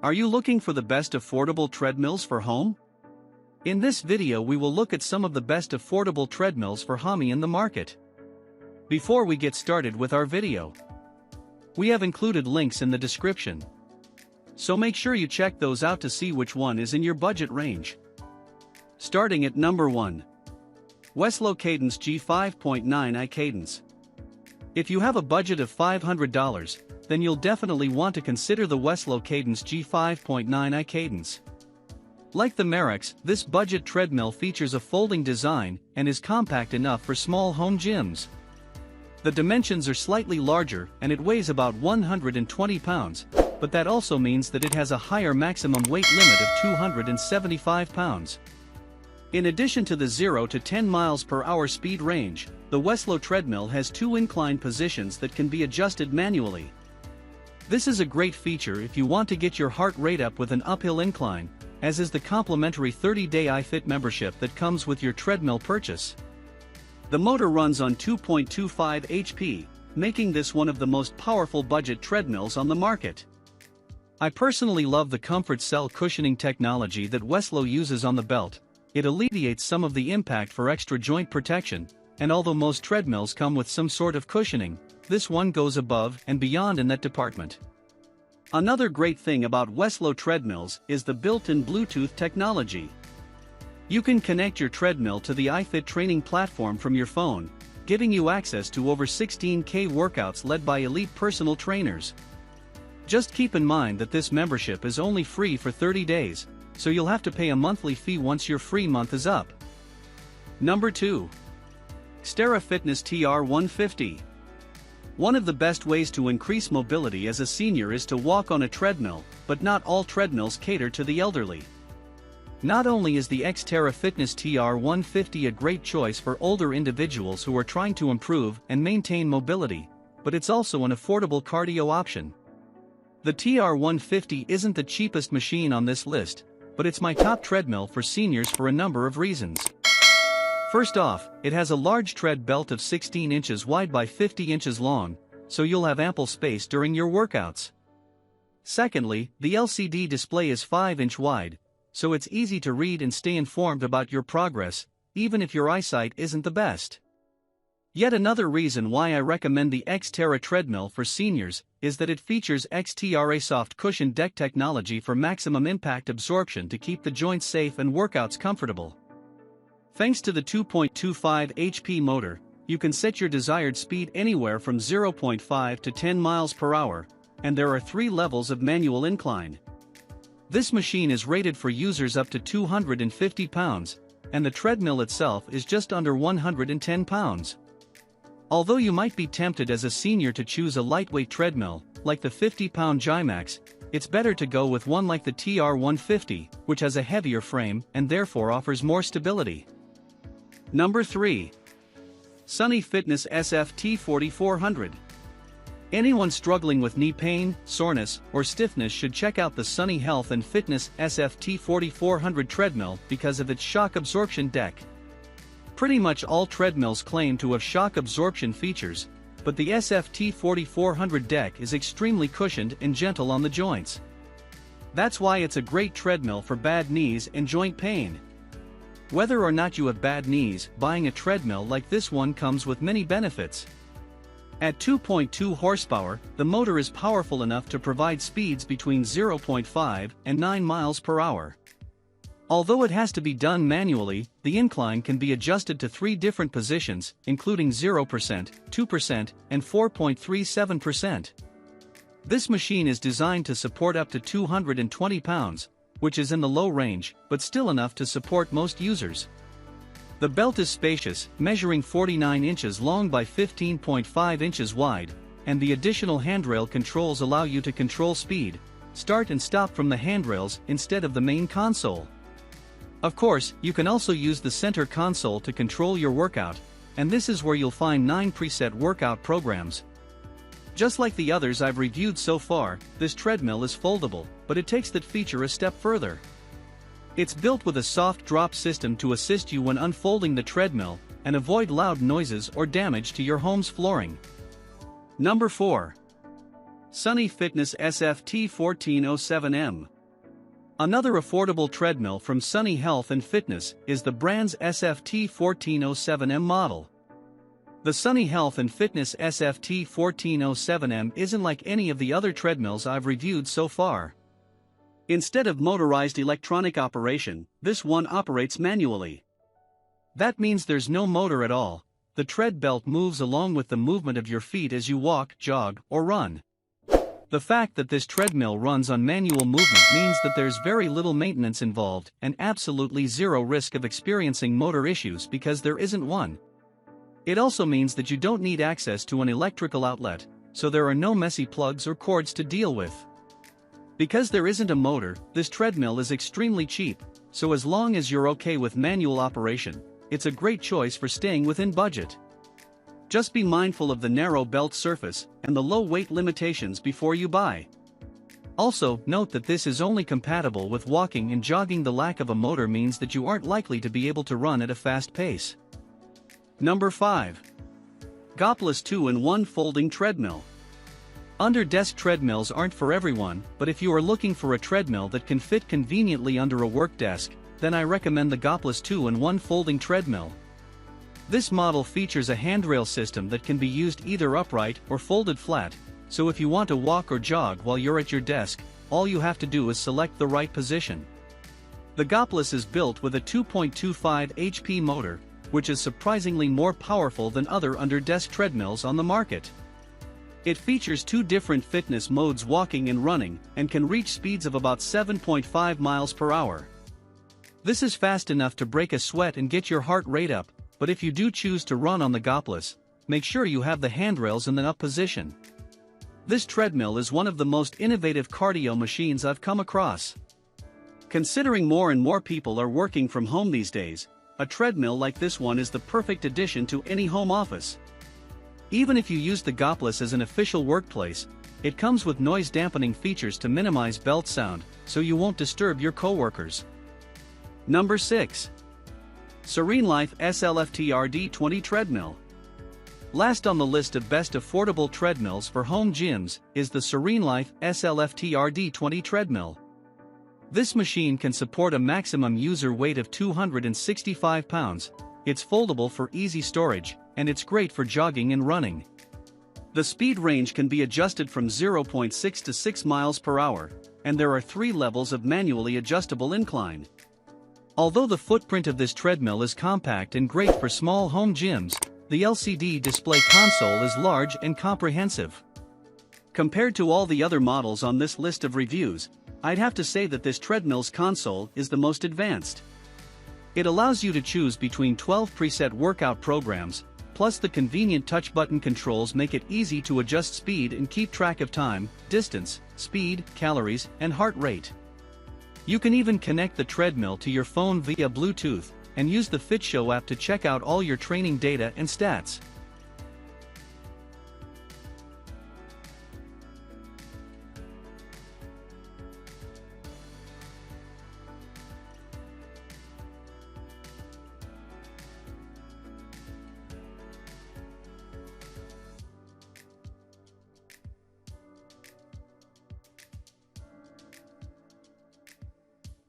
Are you looking for the best affordable treadmills for home? In this video we will look at some of the best affordable treadmills for home in the market. Before we get started with our video, we have included links in the description, so make sure you check those out to see which one is in your budget range. Starting at number 1. Weslo Cadence G 5.9i Cadence. If you have a budget of $500, then you'll definitely want to consider the Weslo Cadence G 5.9i Cadence. Like the Merex, this budget treadmill features a folding design and is compact enough for small home gyms. The dimensions are slightly larger and it weighs about 120 pounds, but that also means that it has a higher maximum weight limit of 275 pounds. In addition to the 0 to 10 miles per hour speed range, the Weslo treadmill has 2 incline positions that can be adjusted manually. This is a great feature if you want to get your heart rate up with an uphill incline, as is the complimentary 30-day iFit membership that comes with your treadmill purchase. The motor runs on 2.25 HP, making this one of the most powerful budget treadmills on the market. I personally love the comfort cell cushioning technology that Weslo uses on the belt. It alleviates some of the impact for extra joint protection, and although most treadmills come with some sort of cushioning, this one goes above and beyond in that department. Another great thing about Weslo treadmills is the built-in Bluetooth technology. You can connect your treadmill to the iFit training platform from your phone, giving you access to over 16K workouts led by elite personal trainers. Just keep in mind that this membership is only free for 30 days, so you'll have to pay a monthly fee once your free month is up. Number 2. Xterra Fitness TR20. One of the best ways to increase mobility as a senior is to walk on a treadmill, but not all treadmills cater to the elderly. Not only is the Xterra Fitness TR20 a great choice for older individuals who are trying to improve and maintain mobility, but it's also an affordable cardio option. The TR20 isn't the cheapest machine on this list, but it's my top treadmill for seniors for a number of reasons. First off, it has a large tread belt of 16 inches wide by 50 inches long, so you'll have ample space during your workouts. Secondly, the LCD display is 5-inch wide, so it's easy to read and stay informed about your progress, even if your eyesight isn't the best. Yet another reason why I recommend the Xterra treadmill for seniors is that it features Xterra soft cushion deck technology for maximum impact absorption to keep the joints safe and workouts comfortable. Thanks to the 2.25 HP motor, you can set your desired speed anywhere from 0.5 to 10 miles per hour, and there are 3 levels of manual incline. This machine is rated for users up to 250 pounds, and the treadmill itself is just under 110 pounds. Although you might be tempted as a senior to choose a lightweight treadmill, like the 50-pound Gymax, it's better to go with one like the TR20, which has a heavier frame and therefore offers more stability. Number 3. SereneLife Fitness SFT 4400. Anyone struggling with knee pain, soreness, or stiffness should check out the SereneLife Fitness SFT 4400 treadmill because of its shock absorption deck. Pretty much all treadmills claim to have shock absorption features, but the SFT 4400 deck is extremely cushioned and gentle on the joints. That's why it's a great treadmill for bad knees and joint pain. Whether or not you have bad knees, buying a treadmill like this one comes with many benefits. At 2.2 horsepower, the motor is powerful enough to provide speeds between 0.5 and 9 miles per hour. Although it has to be done manually, the incline can be adjusted to 3 different positions, including 0%, 2%, and 4.37%. This machine is designed to support up to 220 pounds, which is in the low range, but still enough to support most users. The belt is spacious, measuring 49 inches long by 15.5 inches wide, and the additional handrail controls allow you to control speed, start and stop from the handrails instead of the main console. Of course, you can also use the center console to control your workout, and this is where you'll find 9 preset workout programs. Just like the others I've reviewed so far, this treadmill is foldable, but it takes that feature a step further. It's built with a soft drop system to assist you when unfolding the treadmill and avoid loud noises or damage to your home's flooring. Number 4. SereneLife Fitness SFT 1407M. Another affordable treadmill from Sunny Health and Fitness is the brand's SFT 1407M model. The Sunny Health and Fitness SFT 1407M isn't like any of the other treadmills I've reviewed so far. Instead of motorized electronic operation, this one operates manually. That means there's no motor at all. The tread belt moves along with the movement of your feet as you walk, jog, or run. The fact that this treadmill runs on manual movement means that there's very little maintenance involved and absolutely zero risk of experiencing motor issues because there isn't one. It also means that you don't need access to an electrical outlet, so there are no messy plugs or cords to deal with. Because there isn't a motor, this treadmill is extremely cheap, so as long as you're okay with manual operation, it's a great choice for staying within budget. Just be mindful of the narrow belt surface and the low weight limitations before you buy. Also, note that this is only compatible with walking and jogging. The lack of a motor means that you aren't likely to be able to run at a fast pace. Number 5. Goplus 2-in-1 Folding Treadmill. Under-desk treadmills aren't for everyone, but if you are looking for a treadmill that can fit conveniently under a work desk, then I recommend the Goplus 2-in-1 Folding Treadmill. This model features a handrail system that can be used either upright or folded flat, so if you want to walk or jog while you're at your desk, all you have to do is select the right position. The Goplus is built with a 2.25 HP motor, which is surprisingly more powerful than other under-desk treadmills on the market. It features 2 different fitness modes, walking and running, and can reach speeds of about 7.5 miles per hour. This is fast enough to break a sweat and get your heart rate up, but if you do choose to run on the Goplus, make sure you have the handrails in the up position. This treadmill is one of the most innovative cardio machines I've come across. Considering more and more people are working from home these days, a treadmill like this one is the perfect addition to any home office. Even if you use the Goplus as an official workplace, it comes with noise dampening features to minimize belt sound, so you won't disturb your coworkers. Number 6. SereneLife SLFTRD20 Treadmill. Last on the list of best affordable treadmills for home gyms is the SereneLife SLFTRD20 Treadmill. This machine can support a maximum user weight of 265 pounds, it's foldable for easy storage, and it's great for jogging and running. The speed range can be adjusted from 0.6 to 6 miles per hour, and there are 3 levels of manually adjustable incline. Although the footprint of this treadmill is compact and great for small home gyms, the LCD display console is large and comprehensive. Compared to all the other models on this list of reviews, I'd have to say that this treadmill's console is the most advanced. It allows you to choose between 12 preset workout programs, plus the convenient touch button controls make it easy to adjust speed and keep track of time, distance, speed, calories, and heart rate. You can even connect the treadmill to your phone via Bluetooth, and use the FitShow app to check out all your training data and stats.